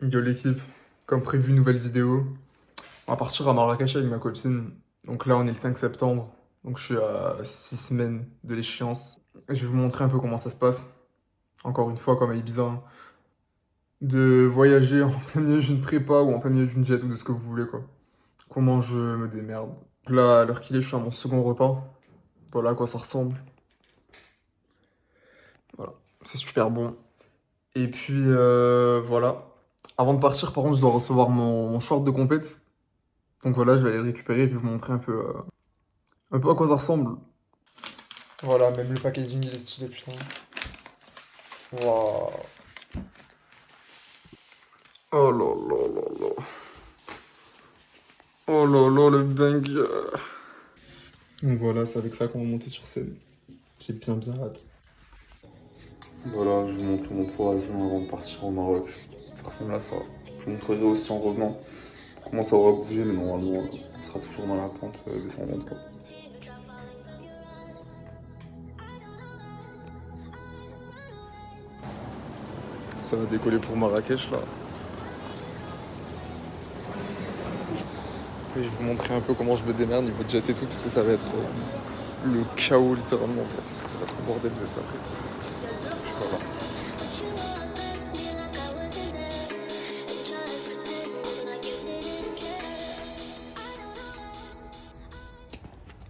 Yo l'équipe, comme prévu, nouvelle vidéo. On va partir à Marrakech avec ma copine. Donc là, on est le 5 septembre. Donc je suis à 6 semaines de l'échéance. Et je vais vous montrer un peu comment ça se passe. Encore une fois, comme à Ibiza, hein. De voyager en plein milieu d'une prépa ou en plein milieu d'une jet ou de ce que vous voulez, quoi. Comment je me démerde. Donc là, à l'heure qu'il est, je suis à mon second repas. Voilà à quoi ça ressemble. Voilà, c'est super bon. Et puis voilà. Avant de partir, par contre, je dois recevoir mon short de compète. Donc voilà, je vais aller le récupérer et puis vous montrer un peu à quoi ça ressemble. Voilà, même le packaging il est stylé, putain. Waouh. Oh là là là là. Oh là là, le banger. Donc voilà, c'est avec ça qu'on va monter sur scène. J'ai bien hâte. Voilà, je vais vous montrer mon poids à jeun avant de partir au Maroc. Ça ressemble à ça. Je vous montrerai aussi en revenant comment ça aura bougé, mais normalement, on sera toujours dans la pente descendante, quoi. Ça va décoller pour Marrakech là. Et je vais vous montrer un peu comment je me démerde niveau jet et tout, parce que ça va être le chaos littéralement. Ça va être un bordel, vous êtes pas prêts. Puis voilà.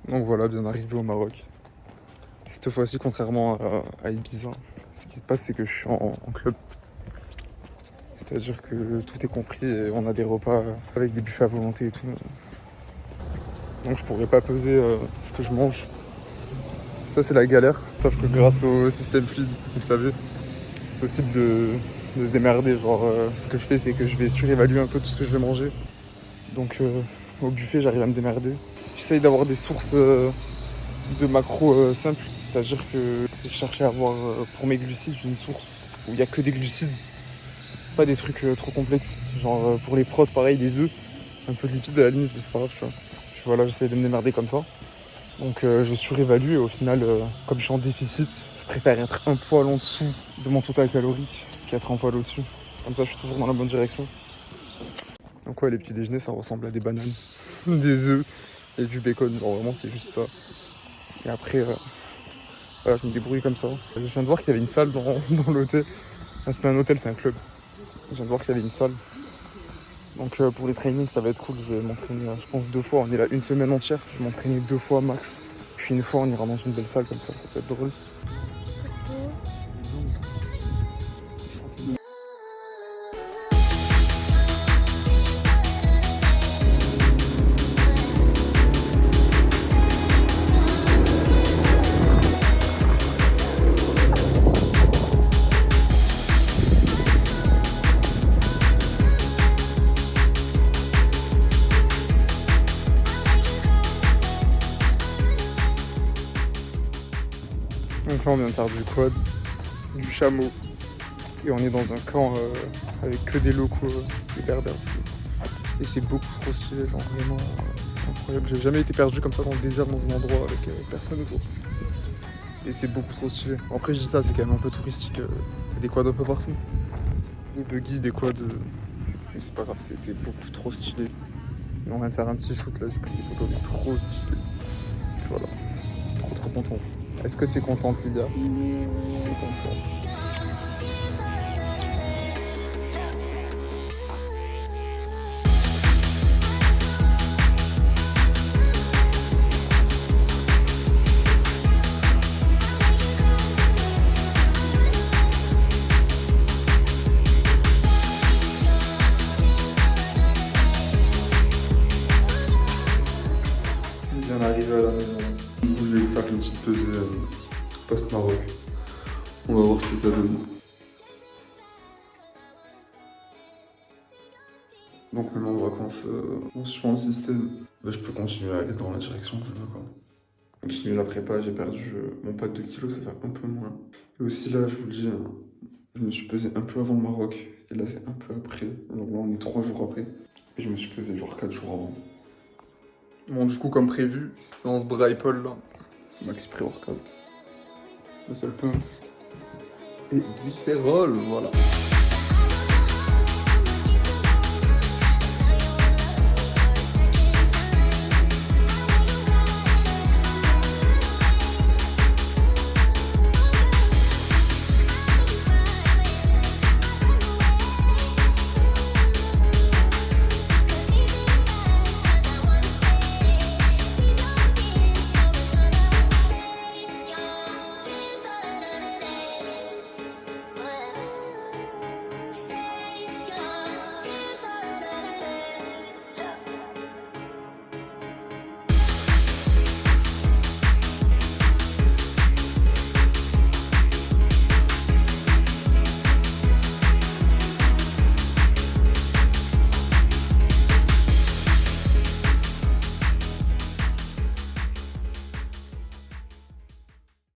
Donc voilà, bien arrivé au Maroc. Cette fois-ci, contrairement à Ibiza, ce qui se passe, c'est que je suis en club. C'est-à-dire que tout est compris et on a des repas avec des buffets à volonté et tout. Donc je pourrais pas peser ce que je mange. Ça, c'est la galère. Sauf que grâce au système feed, vous savez, c'est possible de se démerder. Genre, ce que je fais, c'est que je vais surévaluer un peu tout ce que je vais manger. Donc au buffet, j'arrive à me démerder. J'essaye d'avoir des sources de macros simples. C'est-à-dire que je cherche à avoir pour mes glucides une source où il n'y a que des glucides. Pas des trucs trop complexes. Genre pour les prods, pareil, des œufs. Un peu de lipides à la limite, mais c'est pas grave, tu vois. Puis voilà, j'essaie de me démerder comme ça. Donc je surévalue et au final, comme je suis en déficit, je préfère être un poil en dessous de mon total calorique qu'être un poil au-dessus. Comme ça, je suis toujours dans la bonne direction. Donc ouais, les petits déjeuners, ça ressemble à des bananes, des œufs et du bacon. Genre vraiment, c'est juste ça. Et après, voilà, je me débrouille comme ça. Je viens de voir qu'il y avait une salle dans l'hôtel. Ah, c'est pas un hôtel, c'est un club. Je viens de voir qu'il y avait une salle. Donc pour les trainings, ça va être cool. Je vais m'entraîner, je pense, 2 fois. On est là une semaine entière. Je vais m'entraîner 2 fois max. Puis une fois, on ira dans une belle salle comme ça peut être drôle. Donc là, on vient de faire du quad, du chameau. Et on est dans un camp avec que des locaux, des berbères. Et c'est beaucoup trop stylé, genre vraiment, c'est incroyable. J'ai jamais été perdu comme ça dans le désert, dans un endroit avec personne autour. Et c'est beaucoup trop stylé. Après, je dis ça, c'est quand même un peu touristique. Il y a des quads un peu partout. Des buggy, des quads. Mais c'est pas grave, c'était beaucoup trop stylé. Et on vient de faire un petit shoot là, j'ai pris des photos, mais trop stylé. Puis voilà, trop content. Est-ce que tu es contente, Lydia? Je suis contente. Bien arrivé à la maison. Du coup, je vais vous faire une petite pesée post-Maroc. On va voir ce que ça donne. Donc maintenant en vacances, on se change le système. Bah, je peux continuer à aller dans la direction que je veux, quoi. Continuer la prépa, j'ai perdu mon pas de 2 kilos, ça fait un peu moins. Et aussi là, je vous le dis, hein, je me suis pesé un peu avant le Maroc. Et là, c'est un peu après. Donc là, on est 3 jours après. Et je me suis pesé genre 4 jours avant. Bon, du coup, comme prévu, séance bras épaules là. C'est Max Pré-Workout. Le seul pump. Et viscérol, voilà.